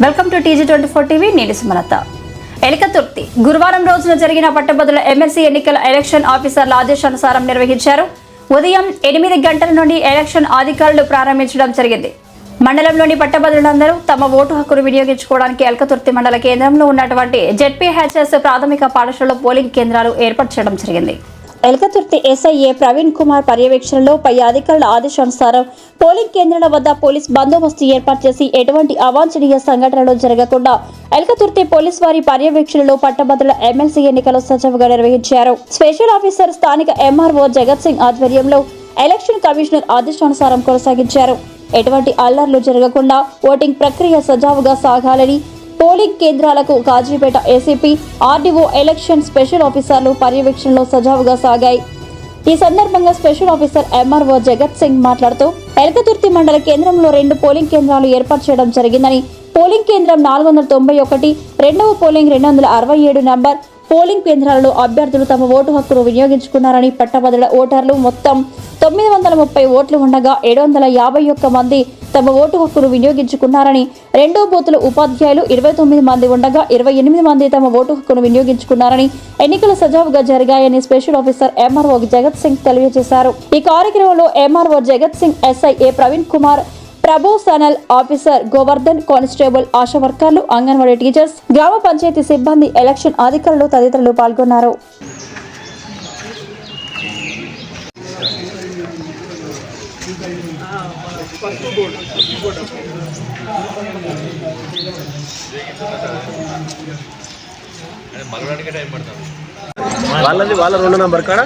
Welcome to TG24 TV. నేను సుమలత. ఎలకతుర్తి గురువారం రోజున జరిగిన పట్టభద్రుల ఎమ్మెల్సీ ఎన్నికల ఎలక్షన్ ఆఫీసర్ల ఆదేశానుసారం నిర్వహించారు. ఉదయం 8 గంటల నుండి ఎలక్షన్ అధికారులు ప్రారంభించడం జరిగింది. మండలంలోని పట్టభద్రులందరూ తమ ఓటు హక్కును వినియోగించుకోవడానికి ఎలకతుర్తి మండల కేంద్రంలో ఉన్నటువంటి ZPHS ప్రాథమిక పాఠశాలలో పోలింగ్ కేంద్రాలు ఏర్పాటు చేయడం జరిగింది. ఎలకతుర్తి SIA ప్రవీణ్ కుమార్ పర్యవేక్షణలో పై అధికారుల ఆదేశానుసారం పోలింగ్ కేంద్రాల వద్ద పోలీస్ బందోబస్తు ఏర్పాటు చేసి ఎటువంటి అవాంఛనీయ సంఘటనలు జరగకుండా ఎలకతుర్తి పోలీస్ వారి పర్యవేక్షణలో పట్టభద్రుల ఎమ్మెల్సీ ఎన్నికలు సజావుగా నిర్వహించారు. స్పెషల్ ఆఫీసర్ స్థానిక MRO జగత్ సింగ్ ఆధ్వర్యంలో ఎలక్షన్ కమిషనర్ ఆదేశానుసారం కొనసాగించారు. ఎటువంటి అల్లర్లు జరగకుండా ఓటింగ్ ప్రక్రియ సజావుగా సాగాలని పోలింగ్ కేంద్రాలకు Kazipet ACP, RDO, election special ఆఫీసర్లు పర్యవేక్షణలో సజావుగా సాగాయి. ఈ సందర్భంగా special officer MRO Jagat Singh మాట్లాడుతూ ఎలకతుర్తి మండల కేంద్రంలో 2 పోలింగ్ కేంద్రాలు ఏర్పాటు చేయడం జరిగిందని, పోలింగ్ కేంద్రం 491, రెండవ పోలింగ్ 267 నంబర్ పోలింగ్ కేంద్రాలలో అభ్యర్థులు తమ ఓటు హక్కును వినియోగించుకున్నారని, పట్టభద్రుల ఓటర్లు మొత్తం 930 ఓట్లు ఉండగా 751 మంది తమ ఓటు హక్కును వినియోగించుకున్నారని, రెండో బూతుల ఉపాధ్యాయులు 29 మంది ఉండగా 28 మంది తమ ఓటు హక్కును వినియోగించుకున్నారని, ఎన్నికలు సజావుగా జరిగాయని special officer MRO Jagat Singh తెలియజేశారు. ఈ కార్యక్రమంలో MRO Jagat Singh, SIA Praveen Kumar, probationary officer Govardhan, constable, ASHA వర్కర్లు, అంగన్వాడీ టీచర్స్, గ్రామ పంచాయతీ సిబ్బంది, ఎలక్షన్ అధికారులు తదితరులు పాల్గొన్నారు. వాళ్ళ 2 నంబర్ కాడ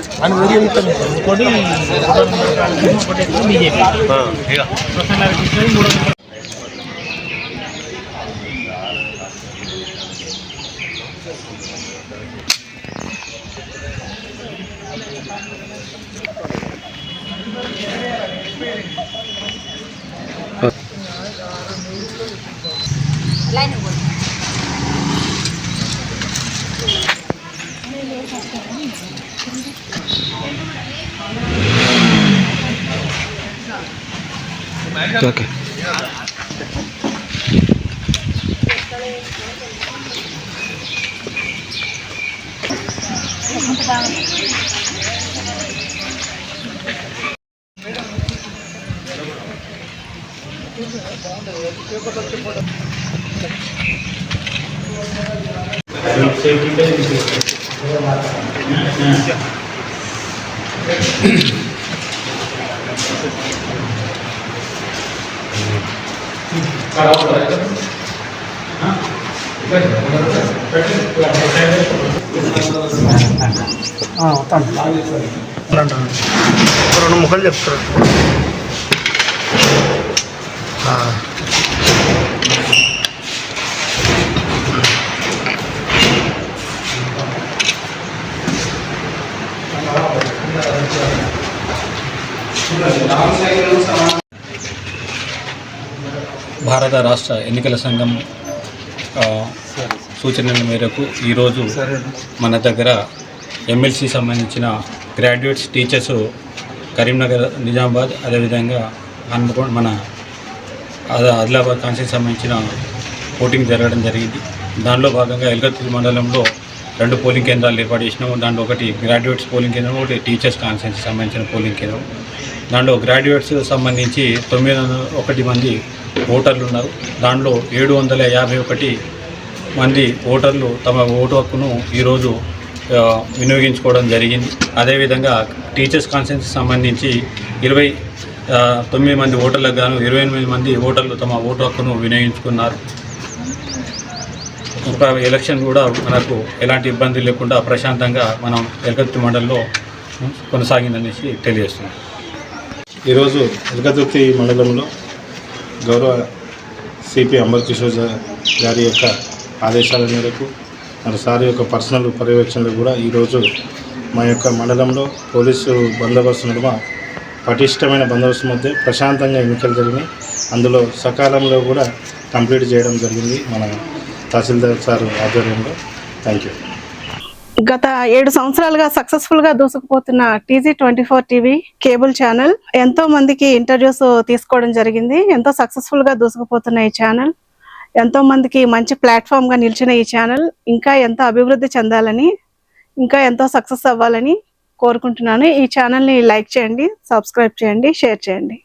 ఓకే. రెండు ముక్కలు చెప్తారు. భారత రాష్ట్ర ఎన్నికల సంఘం సూచనల మేరకు ఈరోజు మన దగ్గర ఎమ్మెల్సీ సంబంధించిన గ్రాడ్యుయేట్స్ టీచర్స్ కరీంనగర్, నిజామాబాద్, అదేవిధంగా హన్మకొండ, మన ఆదిలాబాద్ కాన్స్టిట్యూన్సీకి సంబంధించిన ఓటింగ్ జరగడం జరిగింది. దానిలో భాగంగా ఎలకతుర్తి మండలంలో 2 పోలింగ్ కేంద్రాలు ఏర్పాటు చేసినాము. దాంట్లో ఒకటి గ్రాడ్యుయేట్స్ పోలింగ్ కేంద్రం, ఒకటి టీచర్స్ కాన్స్టిట్యూన్సీకి సంబంధించిన పోలింగ్ కేంద్రం. దాంట్లో గ్రాడ్యుయేట్స్ సంబంధించి 901 మంది ఓటర్లు ఉన్నారు. దాంట్లో 751 మంది ఓటర్లు తమ ఓటు హక్కును ఈరోజు వినియోగించుకోవడం జరిగింది. అదేవిధంగా టీచర్స్ కాన్స్టిట్యూన్సీకి సంబంధించి 29 మంది ఓటర్లకు గాను 28 మంది ఓటర్లు తమ ఓటు హక్కును వినియోగించుకున్నారు. ఎలక్షన్ కూడా మనకు ఎలాంటి ఇబ్బంది లేకుండా ప్రశాంతంగా మనం ఎలకతుర్తి మండలంలో కొనసాగిందనేసి తెలియజేస్తున్నాం. ఈరోజు ఎలకతుర్తి మండలంలో గౌరవ CP అమర్ కిషోర్ గారి యొక్క ఆదేశాల మేరకు మన సార్ యొక్క పర్సనల్ పర్యవేక్షణలో కూడా ఈరోజు మా యొక్క మండలంలో పోలీసు బందోబస్తు నడుమ పటిష్టమైన బందోబస్తు మధ్య ప్రశాంతంగా ఎన్నికలు జరిగినాయి. అందులో సకాలంలో కూడా కంప్లీట్ చేయడం జరిగింది మన తహసీల్దార్ సార్ ఆధ్వర్యంలో. Thank you. గత 7 సంవత్సరాలుగా సక్సెస్ఫుల్ గా దూసుకుపోతున్న TG24 టీవీ కేబుల్ ఛానల్ ఎంతో మందికి ఇంటర్వ్యూస్ తీసుకోవడం జరిగింది. ఎంతో సక్సెస్ఫుల్ గా దూసుకుపోతున్న ఈ ఛానల్ ఎంతో మందికి మంచి ప్లాట్ఫామ్గా నిలిచిన ఈ ఛానల్ ఇంకా ఎంతో అభివృద్ధి చెందాలని, ఇంకా ఎంతో సక్సెస్ అవ్వాలని కోరుకుంటున్నాను. ఈ ఛానల్ని లైక్ చేయండి, సబ్స్క్రైబ్ చేయండి, షేర్ చేయండి.